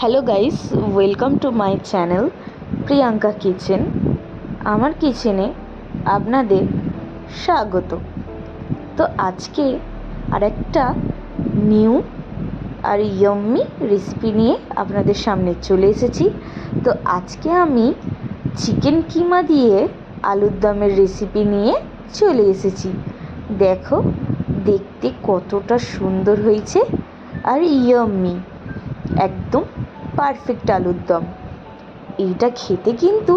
Hello guys, welcome to my channel Priyanka kitchen. আমার কিচেনে আপনাদের স্বাগত। তো আজকে আরেকটা নিউ আর ইয়াম্মি রেসিপি নিয়ে আপনাদের সামনে চলে এসেছি। তো আজকে আমি চিকেন কিমা দিয়ে আলুর দমের রেসিপি নিয়ে চলে এসেছি। দেখো দেখতে কতটা সুন্দর হয়েছে আর ইয়াম্মি, একদম পারফেক্ট আলুর দম। এইটা খেতে কিন্তু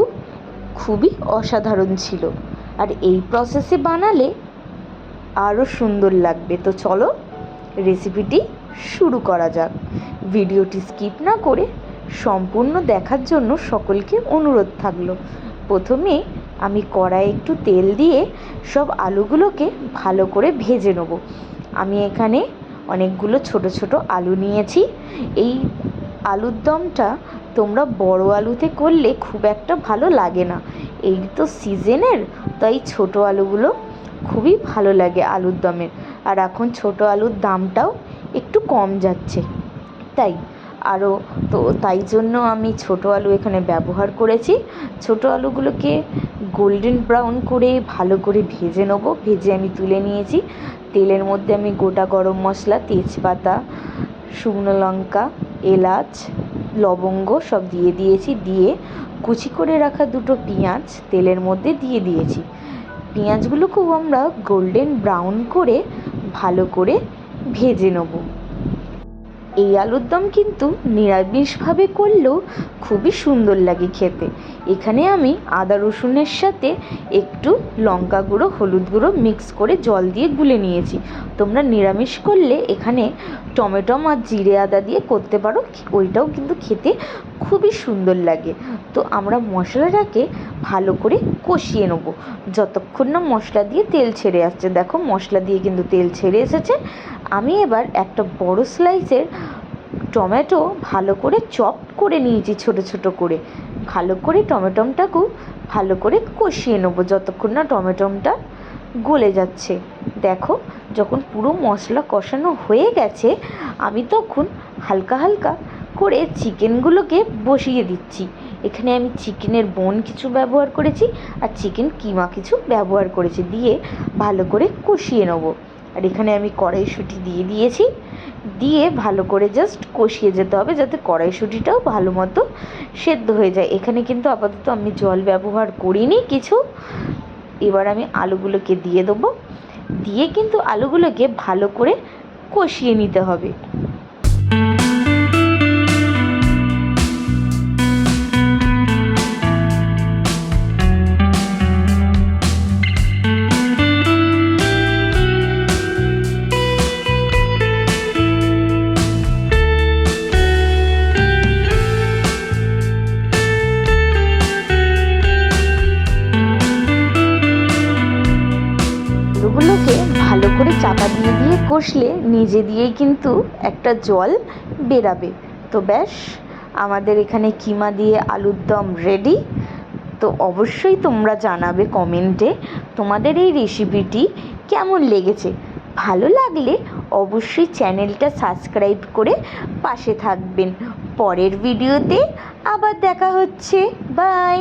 খুবই অসাধারণ ছিল, আর এই প্রসেসে বানালে আরও সুন্দর লাগবে। তো চলো রেসিপিটি শুরু করা যাক। ভিডিওটি স্কিপ না করে সম্পূর্ণ দেখার জন্য সকলকে অনুরোধ থাকলো। প্রথমে আমি কড়াইয়ে একটু তেল দিয়ে সব আলুগুলোকে ভালো করে ভেজে নেব। আমি এখানে অনেকগুলো ছোট ছোট আলু নিয়েছি। এই আলুর দমটা তোমরা বড় আলুতে করলে খুব একটা ভালো লাগে না, এই তো সিজনের, তাই ছোট আলুগুলো খুবই ভালো লাগে আলুর দমের। আর এখন ছোট আলুর দামটাও একটু কম যাচ্ছে, তাই জন্য আমি ছোট আলু এখানে ব্যবহার করেছি। ছোট আলুগুলোকে গোল্ডেন ব্রাউন করে ভালো করে ভেজে নেব। ভেজে আমি তুলে নিয়েছি। তেলের মধ্যে আমি গোটা গরম মশলা, তেজপাতা, শুকনো লঙ্কা, এলাচ, লবঙ্গ সব দিয়ে দিয়েছি। দিয়ে কুচি করে রাখা দুটো পেঁয়াজ তেলের মধ্যে দিয়ে দিয়েছি। পেঁয়াজগুলো খুব আমরা গোল্ডেন ব্রাউন করে ভালো করে ভেজে নেব। এই আলুর দম কিন্তু নিরামিষভাবে করলেও খুবই সুন্দর লাগে খেতে। এখানে আমি আদা রসুনের সাথে একটু লঙ্কা গুঁড়ো, হলুদ গুঁড়ো মিক্স করে জল দিয়ে গুলে নিয়েছি। তোমরা নিরামিষ করলে এখানে টমেটো আর জিরে আদা দিয়ে করতে পারো, ওইটাও কিন্তু খেতে খুবই সুন্দর লাগে। তো আমরা মশলাটাকে ভালো করে কষিয়ে নেব যতক্ষণ না মশলা দিয়ে তেল ছেড়ে আসছে। দেখো মশলা দিয়ে কিন্তু তেল ছেড়ে এসেছে। আমি এবার একটা বড় স্লাইসের টমেটো ভালো করে চপ করে নিয়েছি ছোট ছোট করে। ভালো করে টমেটোটাকেও ভালো করে কষিয়ে নেবো যতক্ষণ না টমেটোটা গলে যাচ্ছে। দেখো যখন পুরো মশলা কষানো হয়ে গেছে, আমি তখন হালকা হালকা করে চিকেনগুলোকে বসিয়ে দিচ্ছি। এখানে আমি চিকেনের বোন কিছু ব্যবহার করেছি আর চিকেন কিমা কিছু ব্যবহার করেছি। দিয়ে ভালো করে কষিয়ে নেবো। আর এখানে আমি কড়াইশুঁটি দিয়ে দিয়েছি। দিয়ে ভালো করে জাস্ট কষিয়ে যেতে হবে যাতে কড়াইশুঁটিটাও ভালো মতো সেদ্ধ হয়ে যায়। এখানে কিন্তু আপাতত আমি জল ব্যবহার করিনি কিছু। এবার আমি আলুগুলোকে দিয়ে দেবো। দিয়ে কিন্তু আলুগুলোকে ভালো করে কষিয়ে নিতে হবে। আলুগুলোকে ভালো করে চাপা দিয়ে দিয়ে কষলে নিজে দিয়েই কিন্তু একটা জল বেরাবে। তো ব্যাস, আমাদের এখানে কিমা দিয়ে আলুর দম রেডি। তো অবশ্যই তোমরা জানাবে কমেন্টে তোমাদের এই রেসিপিটি কেমন লেগেছে। ভালো লাগলে অবশ্যই চ্যানেলটা সাবস্ক্রাইব করে পাশে থাকবেন। পরের ভিডিওতে আবার দেখা হচ্ছে। বাই।